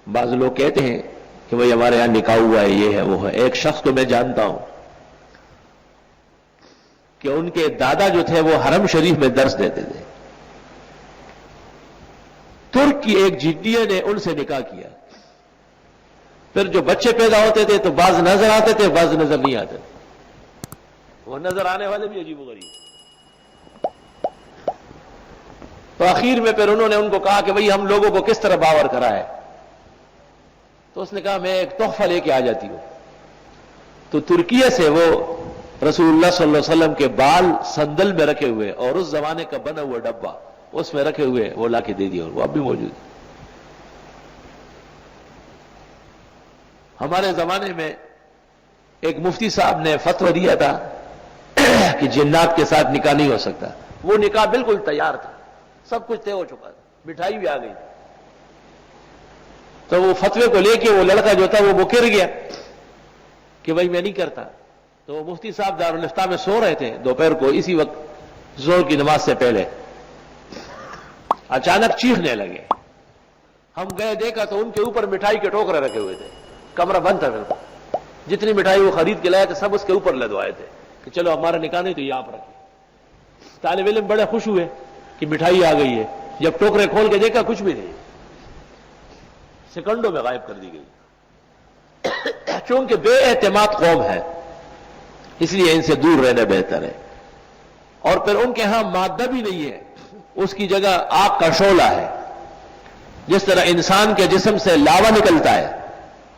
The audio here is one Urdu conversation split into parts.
بعض لوگ کہتے ہیں کہ بھئی ہمارے یہاں نکاح ہوا ہے، یہ ہے وہ ہے۔ ایک شخص کو میں جانتا ہوں کہ ان کے دادا جو تھے وہ حرم شریف میں درس دیتے تھے، ترک کی ایک جنیہ نے ان سے نکاح کیا، پھر جو بچے پیدا ہوتے تھے تو بعض نظر آتے تھے، بعض نظر نہیں آتے تھے، وہ نظر آنے والے بھی عجیب و غریب۔ تو آخر میں پھر انہوں نے ان کو کہا کہ بھئی ہم لوگوں کو کس طرح باور کرائے؟ تو اس نے کہا میں ایک تحفہ لے کے آ جاتی ہوں۔ تو ترکیہ سے وہ رسول اللہ صلی اللہ علیہ وسلم کے بال سندل میں رکھے ہوئے اور اس زمانے کا بنا ہوا ڈبہ اس میں رکھے ہوئے وہ لا کے دے دیا، اور وہ اب بھی موجود ہے۔ ہمارے زمانے میں ایک مفتی صاحب نے فتویٰ دیا تھا کہ جنات کے ساتھ نکاح نہیں ہو سکتا، وہ نکاح بالکل تیار تھا، سب کچھ طے ہو چکا تھا، مٹھائی بھی آ گئی، تو وہ فتوے کو لے کے وہ لڑکا جو تھا وہ مکر گیا کہ بھائی میں نہیں کرتا۔ تو وہ مفتی صاحب دارالفتہ میں سو رہے تھے دوپہر کو، اسی وقت زور کی نماز سے پہلے اچانک چیخنے لگے۔ ہم گئے دیکھا تو ان کے اوپر مٹھائی کے ٹوکرے رکھے ہوئے تھے، کمرہ بند تھا، جتنی مٹھائی وہ خرید کے لائے تھے سب اس کے اوپر لدوائے تھے کہ چلو ہمارا نکاح نہیں تو یہ آپ رکھیں۔ طالب علم بڑے خوش ہوئے کہ مٹھائی آ گئی ہے، جب ٹوکرے کھول کے دیکھا کچھ بھی نہیں، سیکنڈوں میں غائب کر دی گئی۔ چونکہ بے اعتماد قوم ہے اس لیے ان سے دور رہنا بہتر ہے۔ اور پھر ان کے ہاں مادہ بھی نہیں ہے، اس کی جگہ آگ کا شعلہ ہے۔ جس طرح انسان کے جسم سے لاوا نکلتا ہے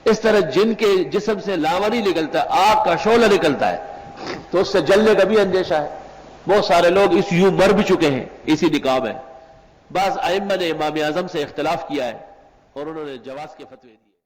اس طرح جن کے جسم سے لاوا نہیں نکلتا، آگ کا شعلہ نکلتا ہے، تو اس سے جلنے کا بھی اندیشہ ہے۔ بہت سارے لوگ اس یوں مر بھی چکے ہیں اسی نکاح میں۔ بعض ائمہ نے امام اعظم سے اختلاف کیا ہے اور انہوں نے جواز کے فتوے دیے۔